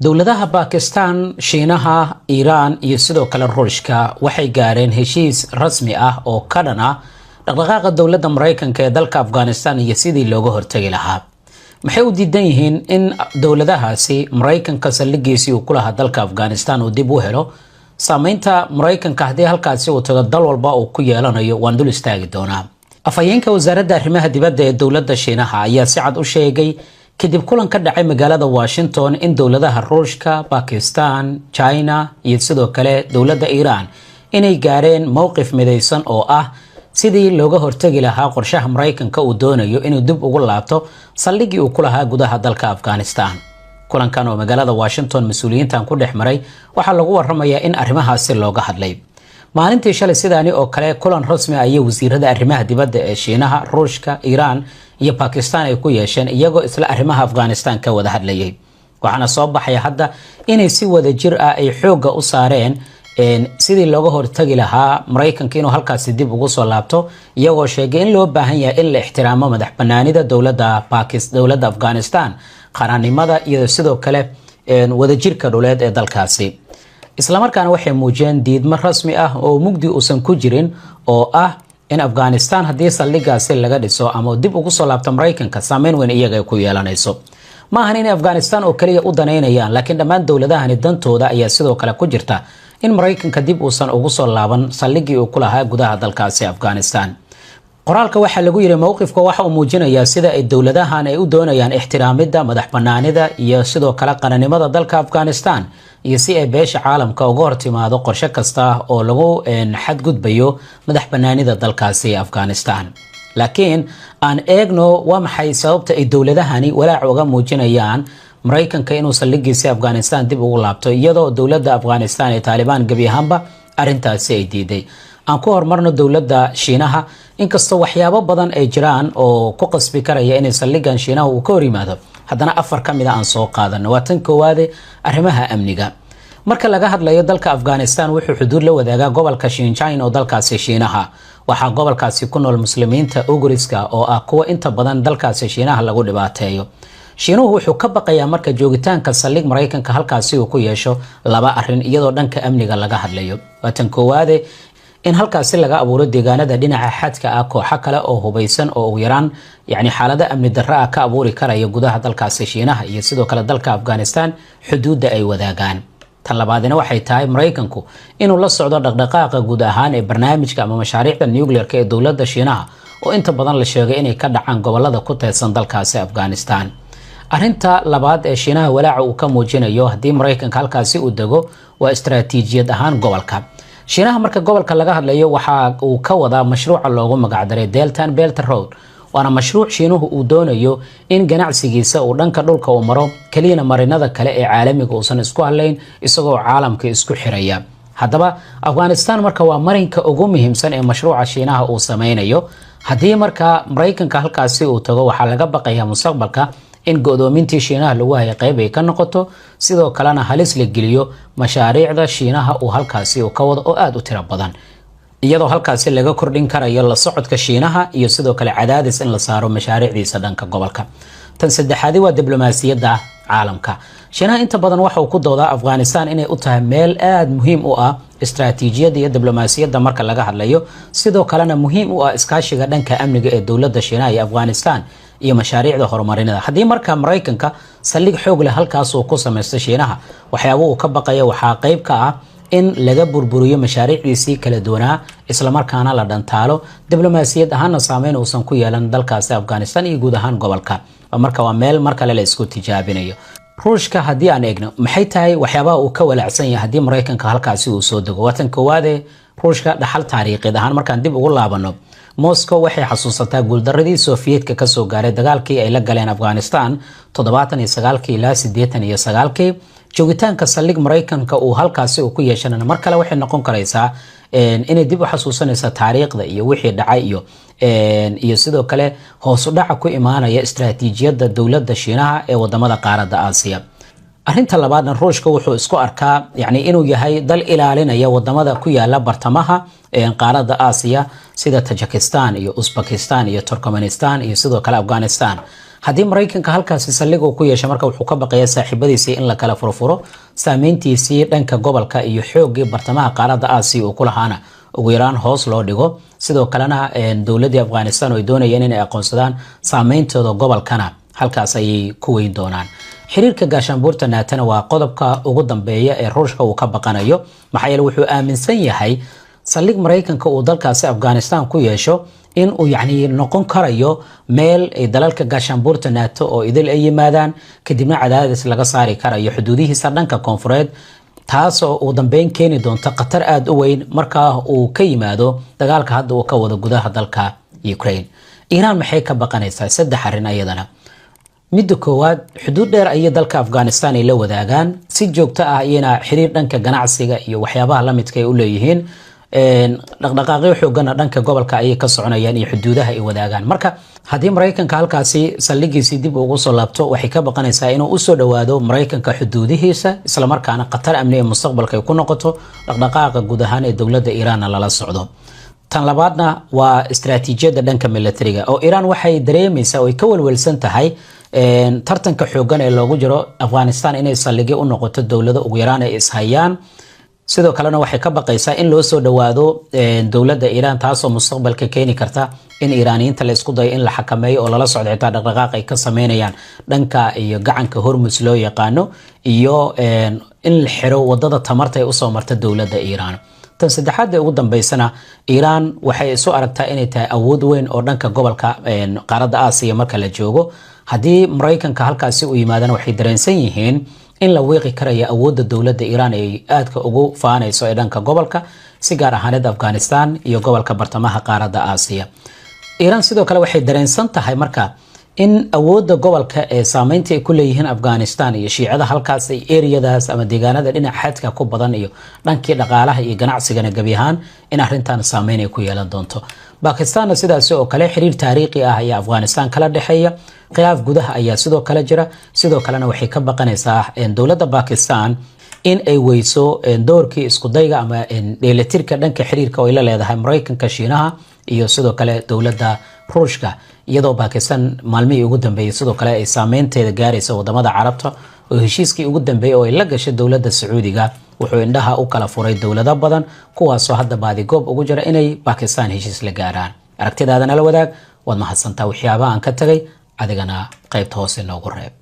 dowladaha Pakistan, Shiinaha, Iran iyo sidoo kale Ruushka waxay gaareen heshiis rasmi ah oo ka dhan ah dhaqdhaqaaqa dowladda Mareykanka ee dalka Afghanistan iyo sidii looga hortagi lahaa. Maxay u diidan yihiin in dowladahaasi Mareykanka saldhigiisii uu ku lahaa dalka Afghanistan uu dib u helo? Saameynta Mareykanka haddii halkaasi uu tago dal walba uu ku yeelanayo waan dul istaagi doonaa. Afhayeenka wasaaradda arrimaha dibadda ee dowladda Shiinaha ayaa si cad u sheegay kadib kulan ka dhacay magaalada Washington in dowladaha Ruushka, Pakistan, China iyo sidoo kale dowladda Iran inay gaareen mowqif midaysan oo ah sidii looga hortagi lahaa qorshaha Mareykanka uu doonayo inuu dib ugu laabto saldhigii uu ku lahaa gudaha dalka Afghanistan. Kulankan oo magaalada Washington mas'uuliyiintan ku dhex maray waxaa lagu warramayaa in arrimahaasi looga hadlay. maalintii shalay sidaani oo kale kulan rasmi ah wasiirada arrimaha dibadda ee Shiinaha, Ruushka, Iran iyo Pakistan ay ku yeesheen iyagoo isla arrimaha Afghanistan ka wada hadlayay. waxaana soo baxay hadda inay si wada jir ah ay xooga u saareen sidii looga hortagi lahaa Mareykanka inuu halkaasi dib ugu soo laabto, iyagoo sheegay in loo baahan yahay in la ixtiraamo madaxbannaanida dowladda Afghanistan, qaranimada iyo sidoo kale wadajirka dhuleed ee dalkaasi. isla markaana waxay muujiyeen diidmo rasmi ah oo mugdi uusan ku jirin oo ah in Afghanistan haddii saldhigaasi laga dhiso ama dib ugu soo laabto Mareykanka saameyn weyn iyaga ku yeelanayso. ma ahan in Afghanistan oo kaliya u daneynayaan, laakiin dhammaan dowladahani dantooda ayaa sidoo kale ku jirta in Mareykanka dib uusan ugu soo laaban saldhigii uu ku lahaa gudaha dalkaasi Afghanistan. qoraalka waxaa lagu yiri mowqifka waxa uu muujinayaa sida ay dowladahan ay u doonayaan ixtiraamida madaxbannaanida iyo sidoo kale qaranimada dalka Afghanistan iyo si ay beesha caalamka uga hortimaado qorshe kasta oo lagu xadgudbayo madaxbannaanida dalkaasi Afghanistan. laakiin aan eegno waa maxay sababta ay dowladahani walaac uga muujinayaan Mareykanka inuu saldhigiisa Afghanistan dib ugu laabto iyadoo dowladda Afghanistan ee Taliban gabi ahaanba arintaasi ay diiday. aan ku hormarno dowladda Shiinaha inkastoo waxyaabo badan ay jiraan oo ku qasbi karaya in saldhigan Shiinaha uu ka hor yimaado, haddana afar ka mid ah aan soo qaadano. waa tan koowaad arrimaha amniga. marka laga hadlayo dalka Afghanistan wuxuu xuduud la wadaagaa gobolka Xinjiang oo dalkaasi Shiinaha. waxaa gobolkaasi ku nool muslimiinta Ugriska oo ah kuwa inta badan dalkaasi Shiinaha lagu dhibaateeyo. Shiinuhu wuxuu ka baqayaa marka joogitaanka saldhig Mareykanka halkaasi uu ku yeesho laba arrin iyadoo dhanka amniga laga hadlayo. waa tan koowaad in halkaasi laga abuuro deegaanada dhinaca xadka ah kooxo kale oo hubeysan oo ugu yaraan xaalada amni darro ah ka abuuri karaya gudaha dalkaasi Shiinaha iyo sidoo kale dalka Afghanistan xuduudda ay wadaagaan. tan labaadina waxay tahay Mareykanku inuu la socdo dhaqdhaqaaqa guud ahaan ee barnaamijka ama mashaariicda nuclear-ka ee dowladda Shiinaha oo inta badan la sheegay inay ka dhacaan gobolada ku teedsan dalkaasi Afghanistan. arinta labaad ee Shiinaha walaaca uu ka muujinayo haddii Mareykanka halkaasi uu dego waa istiraatiijiyad ahaan gobolka. Shiinaha marka gobolka laga hadlayo waxa uu ka wadaa mashruuca loogu magacdaray Belt and Road. waana mashruuc Shiinuhu uu doonayo in ganacsigiisa uu dhanka dhulka uu maro kaliya marinada kale ee caalamiga uusan isku haleyn isagoo caalamka isku xiraya. haddaba Afghanistan marka waa marinka ugu muhiimsan ee mashruuca Shiinaha uu sameynayo. haddii marka Mareykanka halkaasi uu tago waxaa laga baqayaa mustaqbalka in godoomintii Shiinaha lagu hayay qayb ay ka noqoto, sidoo kalena halis la geliyo mashaariicda Shiinaha uu halkaasi uu ka wado oo aad u tiro badan, iyadoo halkaasi laga kordhin karayo la socodka Shiinaha iyo sidoo kale cadaadis in la saaro mashaariicdiisa dhanka gobolka. tan saddexaad waa diblomaasiyadda caalamka. Shiinaha inta badan waxa uu ku doodaa Afghanistan inay u tahay meel aad muhiim u ah istiraatiijiyadda iyo diblomaasiyadda marka laga hadlayo, sidoo kalena muhiim u ah iskaashiga dhanka amniga ee dowladda Shiinaha iyo Afghanistan iyo mashaariicda horumarinada. haddii marka Mareykanka saldhig xoog leh halkaas uu ku sameeyo Shiinaha waxyaabo uu ka baqayo waxaa qayb ka ah in laga burburiyo mashaariicdiisii kala duwanaa isla markaana la dhantaalo diblomaasiyad ahaana saameyn uusan ku yeelan dalkaasi Afghanistan iyo guud ahaan gobolka. marka waa meel marka la isku tijaabinayo. Ruushka haddii aan eegno maxay tahay waxyaabaha uu ka walaacsan yahay haddii Mareykanka halkaasi uu soo dego. waa tan koowaad Ruushka dhaxal taariikheed ahaan markaan dib ugu laabano Moscow waxay xasuusataa guuldaradii Sofiyeetka ka soo gaaray dagaalkii ay la galeen Afghanistan 79 ilaa 89. joogitaanka saldhig Mareykanka uu halkaasi uu ku yeeshanana mar kale waxay noqon karaysaa inay dib u xasuusanaysa taariikhda iyo wixii dhacay iyo sidoo kale hoos u dhaca ku imaanaya istiraatiijiyadda dowladda Shiinaha ee wadamada qaaradda Aasiya. arinta labaadna Ruushka wuxuu isku arkaa inuu yahay dal ilaalinaya wadamada ku yaala bartamaha qaaradda Aasiya sida Tajikistan iyo Uzbekistan iyo Turkmenistan iyo sidoo kale Afghanistan. haddii maraykanka halkaasi saldhig uu ku yeeshay marka wuxuu ka baqayaa saaxiibadiisii in la kala furfuro, saameyntiisii dhanka gobolka iyo xoogii bartamaha qaaradda Aasiya uu ku lahaana ugu yaraan hoos loo dhigo. sidoo kalena dowladda Afghanistan oo ay doonayeen inay aqoonsadaan saameyntooda gobolkana halkaas ayay ku weyn doonaan. xiriirka gaashaanbuurta naatana waa qodobka ugu dambeeya ee Ruushka uu ka baqanayo, maxaa yeelay wuxuu aaminsan yahay saldhig Maraykanka uu dalkaasi Afghanistan ku yeesho in uu noqon karayo meel ay dalalka gaashaanbuurta naato oo idil ay yimaadaan kadibna cadaadis laga saari karayo xuduudihiisa dhanka koonfureed, taas oo uu dambeyn keeni doonto khatar aad u weyn marka uu ka yimaado dagaalka hadda uu ka wado gudaha dalka Ukraine. Iran maxay ka baqanaysaa? saddex arrin ayadana. midda koowaad, xuduud dheer ay dalka Afghanistan ay la wadaagaan, si joogto ah ayna xiriir dhanka ganacsiga iyo waxyaabaha la midka ay u leeyihiin. dhaqdhaqaaqyo xooggan dhanka gobolka ay ka soconayaan iyo xuduudaha ay wadaagaan. marka haddii Maraykanka halkaasi saldhigiisii dib ugu soo laabto, waxay ka baqanaysaa inuu u soo dhawaado Maraykanka xuduudihiisa, isla markaana khatar amni ee mustaqbalka ay ku noqoto dhaqdhaqaaqa guud ahaan ee dowladda Iran lala socdo. tan labaadna waa istiraatiijiyadda dhanka militariga oo Iran waxay dareemaysaa oo ay ka walwalsan tahay tartanka xooggan ee loogu jiro Afghanistan inay saldhigyo u noqoto dowlado ugu yaraan ay ishayaan. sidoo kalena waxay ka baqaysaa in loo soo dhawaado dowladda Iran, taasoo mustaqbalka keeni karta in Iiraaniyiinta la isku dayo in la xakameeyo oo lala socdo xitaa dhaqdhaqaaq ay ka sameynayaan dhanka iyo gacanka Hormuz loo yaqaano, iyo in la xiro wadada tamarta ay u soo marta dowladda Iran. tan saddexaad ee ugu dambeysana, Iran waxay isu aragtaa inay tahay awood weyn oo dhanka gobolka qaaradda Aasiya marka la joogo. haddii Maraykanka halkaasi u yimaadana waxay dareensan yihiin in la weeqi karayo awoodda dowladda Iran ay aadka ugu faanayso ee dhanka gobolka, si gaar ahaaneed Afghanistan iyo gobolka bartamaha qaaradda Aasiya. Iran sidoo kale waxay dareensan tahay marka in awoodda gobolka ee saameynta ay ku leeyihiin Afghanistan iyo shiicada halkaas ay eriyadaas ama deegaanada dhinaca xadka ku badan iyo dhankii dhaqaalaha iyo ganacsigana gabi ahaan in arrintan saameyn ay ku yeelan doonto. Pakistan sidaas oo kale xiriir taariikhi ah ayaa Afghanistan kala dhaxeeya, khilaaf gudaha ayaa sidoo kale jira. sidoo kalena waxay ka baqanaysaa dowladda Pakistan in ay weyso doorkii isku dayga ama dheelitirka dhanka xiriirka oo ay la leedahay Maraykanka, Shiinaha iyo sidoo kale dowladda Ruushka, iyadoo Pakistan maalmihii ugu dambeeyay sidoo kale ay saameynteeda gaarayso wadamada Carabta oo heshiiskii ugu dambeeyay oo ay la gashay dowladda Sacuudiga wuxuu indhaha u kala furay dowlado badan kuwaasoo hadda baadi goob ugu jira inay Pakistan heshiis la gaaraan. aragtidaadana la wadaag, waad mahadsantaa waxyaabaha aan ka tagay, adigana qaybta hoose noogu reeb.